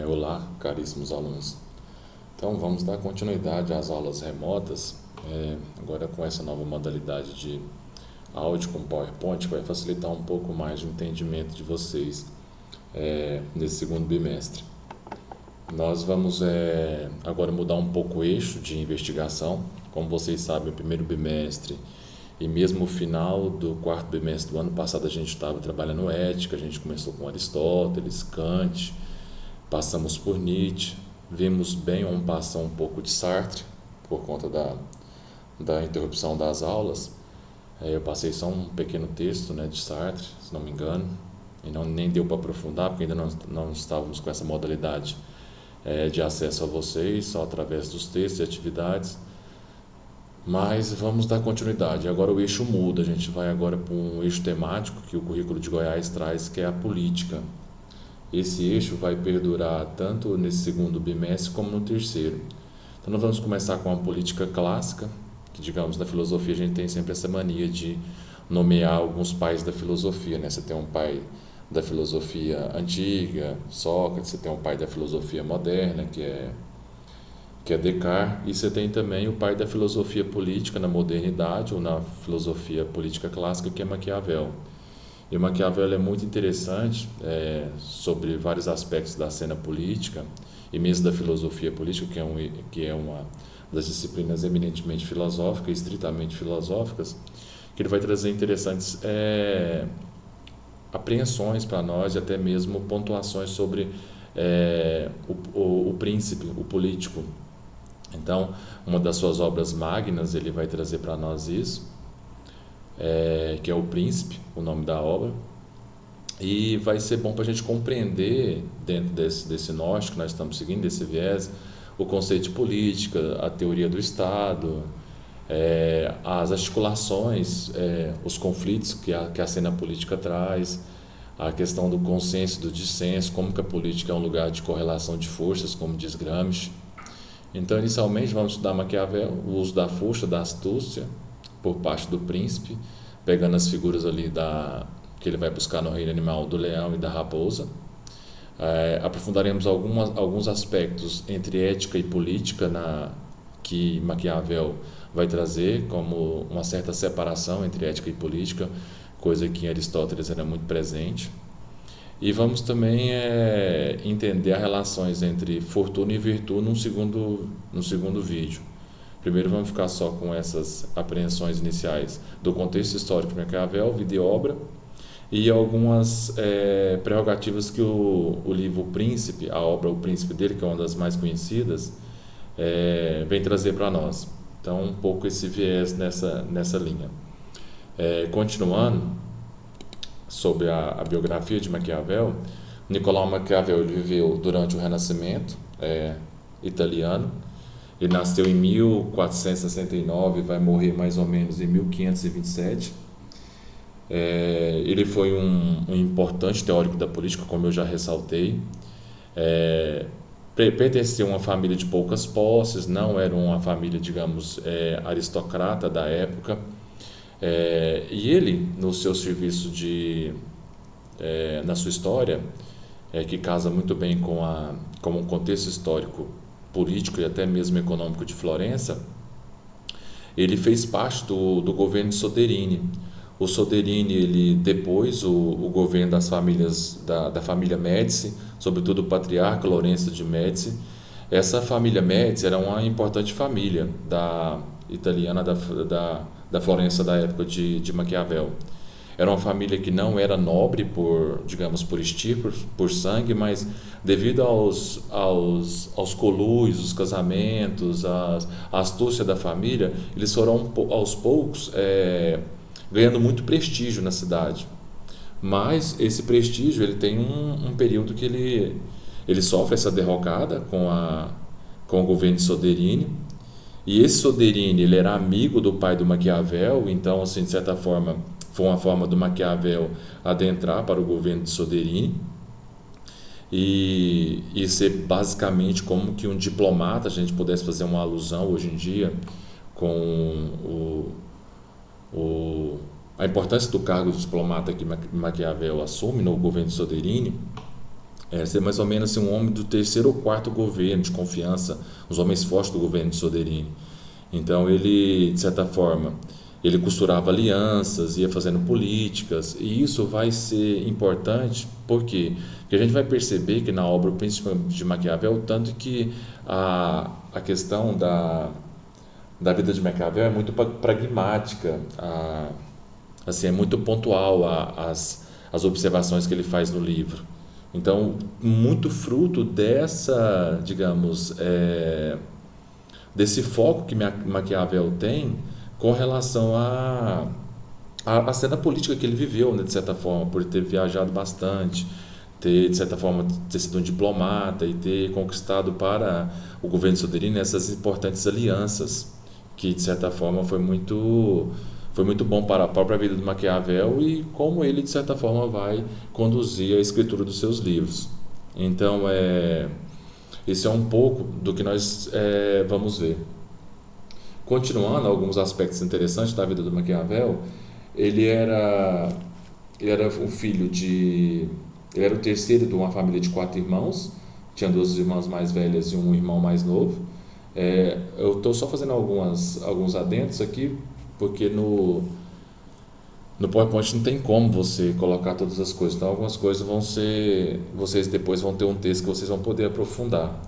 Olá, caríssimos alunos. Então, vamos dar continuidade às aulas remotas, agora com essa nova modalidade de áudio com PowerPoint, que vai facilitar um pouco mais o entendimento de vocês nesse segundo bimestre. Nós vamos agora mudar um pouco o eixo de investigação. Como vocês sabem, o primeiro bimestre e mesmo o final do quarto bimestre do ano passado a gente estava trabalhando ética, a gente começou com Aristóteles, Kant, passamos por Nietzsche, vimos bem ou passar um pouco de Sartre, por conta da interrupção das aulas. Eu passei só um pequeno texto, de Sartre, se não me engano, e nem deu para aprofundar, porque ainda não estávamos com essa modalidade de acesso a vocês, só através dos textos e atividades. Mas vamos dar continuidade. Agora o eixo muda, a gente vai agora para um eixo temático que o currículo de Goiás traz, que é a política. Esse eixo vai perdurar tanto nesse segundo bimestre como no terceiro. Então nós vamos começar com a política clássica, que digamos na filosofia a gente tem sempre essa mania de nomear alguns pais da filosofia, né? Você tem um pai da filosofia antiga, Sócrates, você tem um pai da filosofia moderna, que é Descartes, e você tem também o pai da filosofia política na modernidade ou na filosofia política clássica, que é Maquiavel. E o Maquiavel é muito interessante sobre vários aspectos da cena política e mesmo da filosofia política, que é uma das disciplinas eminentemente filosóficas, estritamente filosóficas, que ele vai trazer interessantes apreensões para nós e até mesmo pontuações sobre o príncipe, o político. Então, uma das suas obras magnas, ele vai trazer para nós isso, que é O Príncipe, o nome da obra, e vai ser bom para a gente compreender, dentro desse norte que nós estamos seguindo, desse viés, o conceito de política, a teoria do Estado, as articulações, os conflitos que a cena política traz, a questão do consenso e do dissenso, como que a política é um lugar de correlação de forças, como diz Gramsci. Então, inicialmente, vamos estudar Maquiavel, o uso da força, da astúcia, por parte do príncipe, pegando as figuras ali que ele vai buscar no reino animal do leão e da raposa. Aprofundaremos alguns aspectos entre ética e política que Maquiavel vai trazer, como uma certa separação entre ética e política, coisa que em Aristóteles era muito presente. E vamos também entender as relações entre fortuna e virtude num segundo vídeo. Primeiro vamos ficar só com essas apreensões iniciais do contexto histórico de Maquiavel, vida e obra, e algumas prerrogativas que o livro O Príncipe, a obra O Príncipe dele, que é uma das mais conhecidas, vem trazer para nós. Então, um pouco esse viés nessa linha. Continuando sobre a biografia de Maquiavel, Nicolau Maquiavel ele viveu durante o Renascimento italiano. Ele nasceu em 1469 e vai morrer mais ou menos em 1527. Ele foi um importante teórico da política, como eu já ressaltei. Pertencia a uma família de poucas posses, não era uma família, digamos, aristocrata da época. E ele, no seu serviço na sua história, que casa muito bem com o contexto histórico, político e até mesmo econômico de Florença, ele fez parte do governo de Soderini. O Soderini, ele depois o governo das famílias da família Médici, sobretudo o patriarca Lourenço de Médici. Essa família Médici era uma importante família italiana da Florença da época de Maquiavel. Era uma família que não era nobre por estirpe, por sangue, mas devido aos conluios, os casamentos, a astúcia da família, eles foram aos poucos ganhando muito prestígio na cidade. Mas esse prestígio ele tem um período que ele sofre essa derrocada com o governo de Soderini. E esse Soderini ele era amigo do pai do Maquiavel, então, assim, de certa forma, foi uma forma do Maquiavel adentrar para o governo de Soderini e ser basicamente como que um diplomata, a gente pudesse fazer uma alusão hoje em dia com a importância do cargo de diplomata que Maquiavel assume no governo de Soderini. Ser mais ou menos assim, um homem do terceiro ou quarto governo de confiança, os homens fortes do governo de Soderini. Então ele, de certa forma, ele costurava alianças, ia fazendo políticas, e isso vai ser importante, por quê? Porque a gente vai perceber que na obra principalmente de Maquiavel, tanto que a questão da vida de Maquiavel é muito pragmática, assim, é muito pontual as observações que ele faz no livro. Então, muito fruto dessa, digamos, desse foco que Maquiavel tem com relação à cena política que ele viveu, né, de certa forma, por ter viajado bastante, ter, de certa forma, ter sido um diplomata e ter conquistado para o governo Soderini essas importantes alianças, que, de certa forma, foi muito bom para a própria vida do Maquiavel e como ele, de certa forma, vai conduzir a escritura dos seus livros. Então, esse é um pouco do que nós vamos ver. Continuando alguns aspectos interessantes da vida do Maquiavel, ele era ele era o filho de ele era o terceiro de uma família de quatro irmãos, tinha duas irmãs mais velhas e um irmão mais novo. Eu estou só fazendo alguns adendos aqui, porque no PowerPoint não tem como você colocar todas as coisas, então algumas coisas vão ser, vocês depois vão ter um texto que vocês vão poder aprofundar.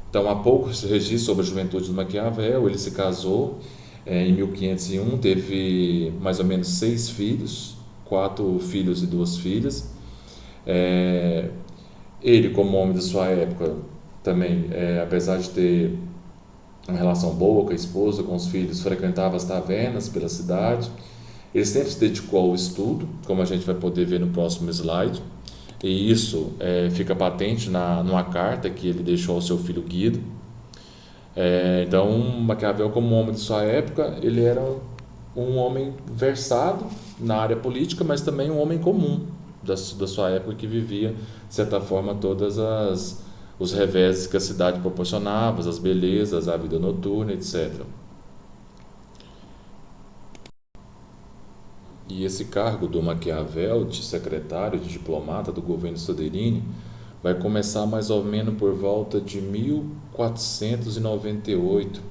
Então, há poucos registros sobre a juventude do Maquiavel. Ele se casou em 1501, teve mais ou menos seis filhos, quatro filhos e duas filhas. É, ele, como homem de sua época, também, apesar de ter uma relação boa com a esposa, com os filhos, frequentava as tavernas pela cidade. Ele sempre se dedicou ao estudo, como a gente vai poder ver no próximo slide. E isso fica patente numa carta que ele deixou ao seu filho Guido. Então, Maquiavel, como homem de sua época, ele era um homem versado na área política, mas também um homem comum da sua época que vivia, de certa forma, todas os reveses que a cidade proporcionava, as belezas, a vida noturna, etc. E esse cargo do Maquiavel, de secretário, de diplomata do governo Soderini, vai começar mais ou menos por volta de 1498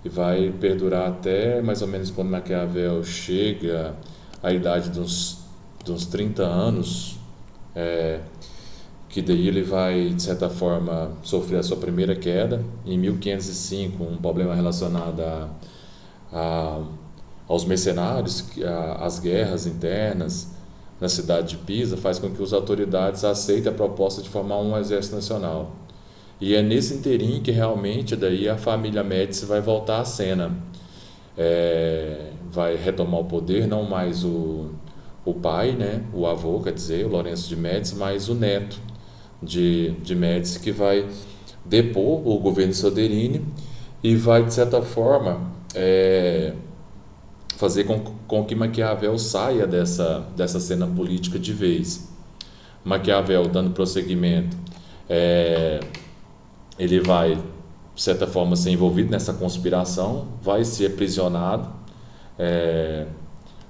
e vai perdurar até mais ou menos quando Maquiavel chega à idade de uns 30 anos, que daí ele vai, de certa forma, sofrer a sua primeira queda. Em 1505, um problema relacionado a, aos mercenários, às guerras internas na cidade de Pisa, faz com que as autoridades aceitem a proposta de formar um exército nacional. E é nesse interim que realmente daí a família Médici vai voltar à cena. Vai retomar o poder, não mais o pai, né, o avô, quer dizer, o Lourenço de Médici, mas o neto de Médici, que vai depor o governo Soderini e vai, de certa forma, fazer com que Maquiavel saia dessa cena política de vez. Maquiavel, dando prosseguimento, ele vai, de certa forma, ser envolvido nessa conspiração, vai ser aprisionado,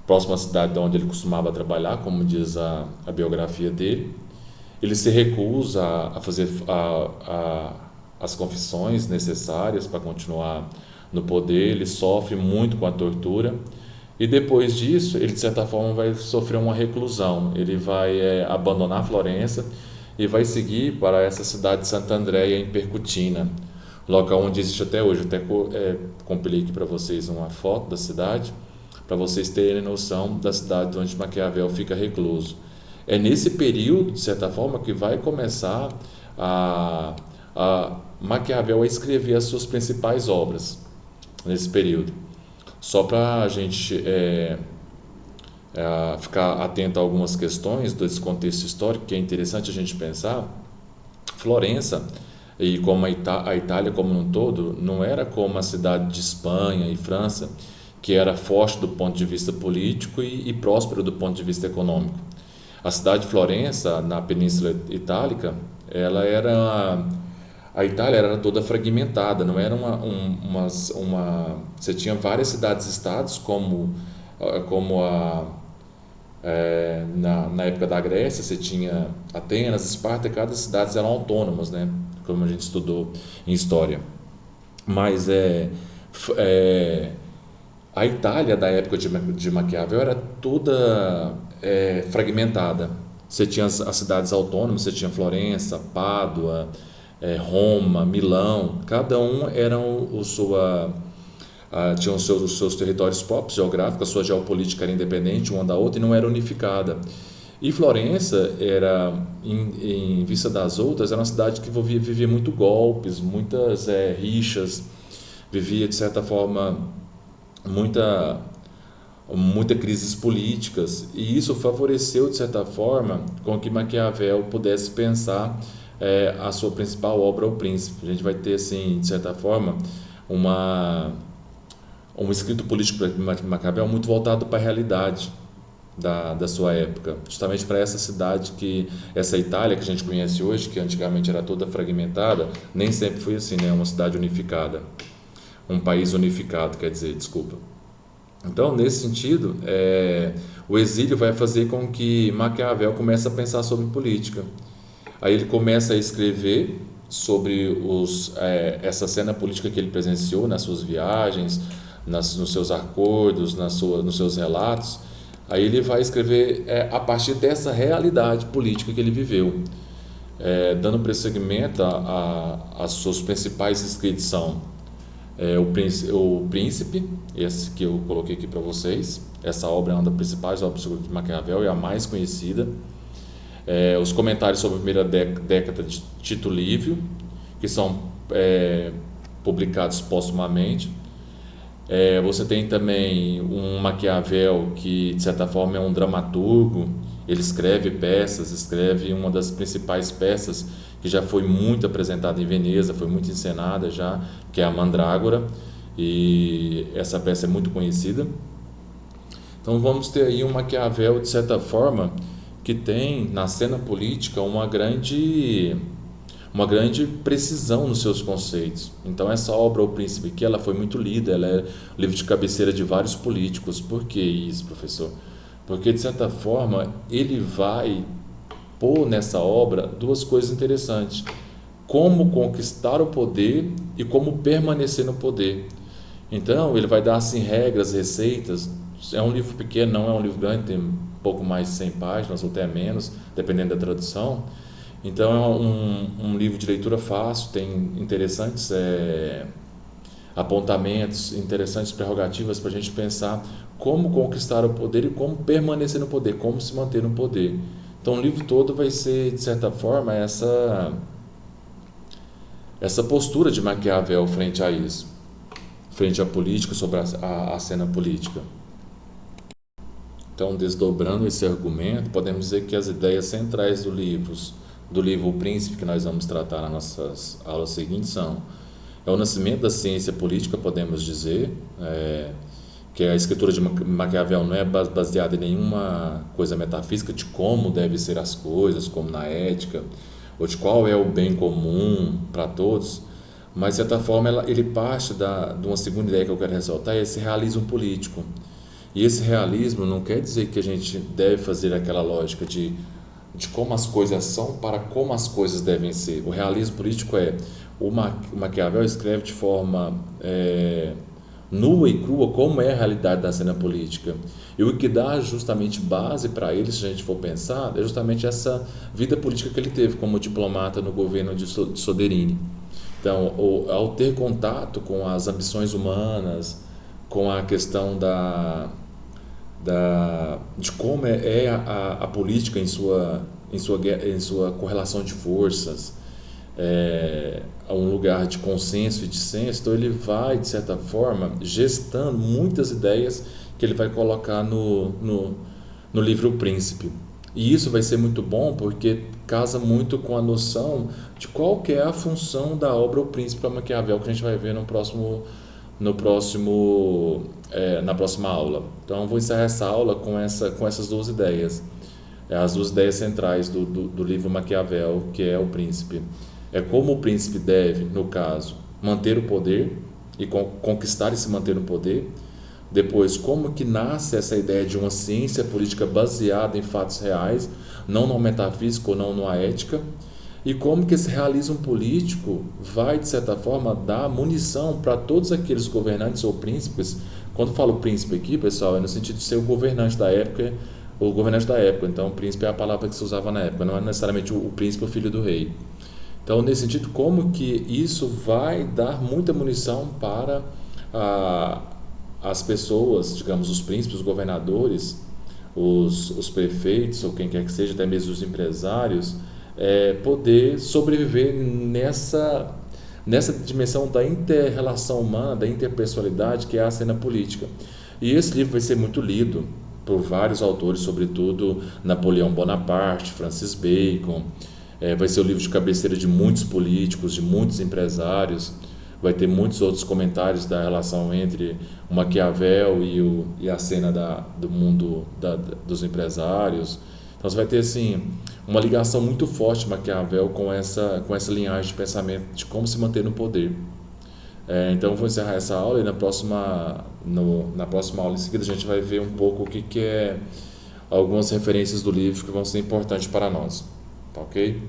próximo à cidade onde ele costumava trabalhar, como diz a biografia dele. Ele se recusa a fazer as confissões necessárias para continuar no poder, ele sofre muito com a tortura e depois disso ele de certa forma vai sofrer uma reclusão, ele vai abandonar Florença e vai seguir para essa cidade de Santa Andréia em Percutina, local onde existe até hoje. Até compilei aqui para vocês uma foto da cidade para vocês terem noção da cidade onde Maquiavel fica recluso. É nesse período, de certa forma, que vai começar a Maquiavel a escrever as suas principais obras, nesse período. Só para a gente ficar atento a algumas questões desse contexto histórico, que é interessante a gente pensar, Florença, e como a Itália como um todo, não era como a cidade de Espanha e França, que era forte do ponto de vista político e próspera do ponto de vista econômico. A cidade de Florença, na Península Itálica, ela era a Itália era toda fragmentada, não era você tinha várias cidades-estados como Na época da Grécia, você tinha Atenas, Esparta, e cada cidade eram autônomas, né? Como a gente estudou em história. Mas a Itália da época de Maquiavel era toda fragmentada. Você tinha as cidades autônomas, você tinha Florença, Pádua, Roma, Milão. Cada um era tinham os seus territórios próprios geográficos, a sua geopolítica era independente uma da outra e não era unificada. E Florença era, em vista das outras, era uma cidade que vivia muito golpes, muitas rixas, vivia de certa forma muita crises políticas, e isso favoreceu de certa forma com que Maquiavel pudesse pensar a sua principal obra, O Príncipe. A gente vai ter assim, de certa forma, uma um escrito político de Maquiavel muito voltado para a realidade da sua época, justamente para essa cidade essa Itália que a gente conhece hoje, que antigamente era toda fragmentada, nem sempre foi assim, né? Uma cidade unificada, um país unificado, quer dizer, desculpa. Então, nesse sentido, o exílio vai fazer com que Maquiavel comece a pensar sobre política. Aí ele começa a escrever sobre essa cena política que ele presenciou nas suas viagens, nos seus acordos, nos seus relatos. Aí ele vai escrever a partir dessa realidade política que ele viveu, dando prosseguimento às suas principais escritos são o Príncipe, esse que eu coloquei aqui para vocês. Essa obra é uma das principais obras de Maquiavel e a mais conhecida. Os comentários sobre a primeira década de Tito Livio, que são publicados póstumamente. Você tem também um Maquiavel que, de certa forma, é um dramaturgo. Ele escreve uma das principais peças que já foi muito apresentada em Veneza, foi muito encenada já, que é a Mandrágora, e essa peça é muito conhecida. Então vamos ter aí um Maquiavel, de certa forma, que tem na cena política uma grande precisão nos seus conceitos. Então essa obra, O Príncipe, que ela foi muito lida, ela é o livro de cabeceira de vários políticos. Por que isso, professor? Porque, de certa forma, ele vai pôr nessa obra duas coisas interessantes: como conquistar o poder e como permanecer no poder. Então, ele vai dar assim regras, receitas. É um livro pequeno, não é um livro grande, tem um pouco mais de 100 páginas ou até menos, dependendo da tradução. Então, é um livro de leitura fácil, tem interessantes apontamentos, interessantes prerrogativas para a gente pensar como conquistar o poder e como permanecer no poder, como se manter no poder. Então, o livro todo vai ser, de certa forma, essa postura de Maquiavel frente a isso, frente à política, sobre a cena política. Então, desdobrando esse argumento, podemos dizer que as ideias centrais do livro O Príncipe, que nós vamos tratar nas nossas aulas seguintes, são o nascimento da ciência política, podemos dizer, que a escritura de Maquiavel não é baseada em nenhuma coisa metafísica de como devem ser as coisas, como na ética, ou de qual é o bem comum para todos, mas de certa forma ele parte de uma segunda ideia que eu quero ressaltar, é esse realismo político. E esse realismo não quer dizer que a gente deve fazer aquela lógica de como as coisas são para como as coisas devem ser. O realismo político o Maquiavel escreve de forma nua e crua como é a realidade da cena política. E o que dá justamente base para ele, se a gente for pensar, é justamente essa vida política que ele teve como diplomata no governo de Soderini. Então, ao ter contato com as ambições humanas, com a questão de como a política em sua correlação de forças, a um lugar de consenso e dissenso, então ele vai, de certa forma, gestando muitas ideias que ele vai colocar no livro O Príncipe. E isso vai ser muito bom porque casa muito com a noção de qual que é a função da obra O Príncipe para Maquiavel, que a gente vai ver na próxima aula. Então, vou encerrar essa aula com essas duas ideias. As duas ideias centrais do livro Maquiavel, que é O Príncipe. É como o príncipe deve, no caso, manter o poder e conquistar e se manter no poder, Depois, como que nasce essa ideia de uma ciência política baseada em fatos reais, não no metafísico ou não na ética, e como que esse realismo político vai, de certa forma, dar munição para todos aqueles governantes ou príncipes. Quando falo príncipe aqui, pessoal, é no sentido de ser o governante da época, o governante da época. Então, príncipe é a palavra que se usava na época, não é necessariamente o príncipe, o filho do rei. Então, nesse sentido, como que isso vai dar muita munição para a, as pessoas, digamos, os príncipes, os governadores, os prefeitos, ou quem quer que seja, até mesmo os empresários, poder sobreviver nessa dimensão da inter-relação humana, da interpessoalidade, que é a cena política. E esse livro vai ser muito lido por vários autores, sobretudo Napoleão Bonaparte, Francis Bacon. Vai ser o livro de cabeceira de muitos políticos, de muitos empresários. Vai ter muitos outros comentários da relação entre o Maquiavel e a cena do mundo dos empresários. Então você vai ter assim uma ligação muito forte de Maquiavel com essa linhagem de pensamento de como se manter no poder. Então eu vou encerrar essa aula e na próxima aula em seguida a gente vai ver um pouco o que é algumas referências do livro que vão ser importantes para nós. Tá ok?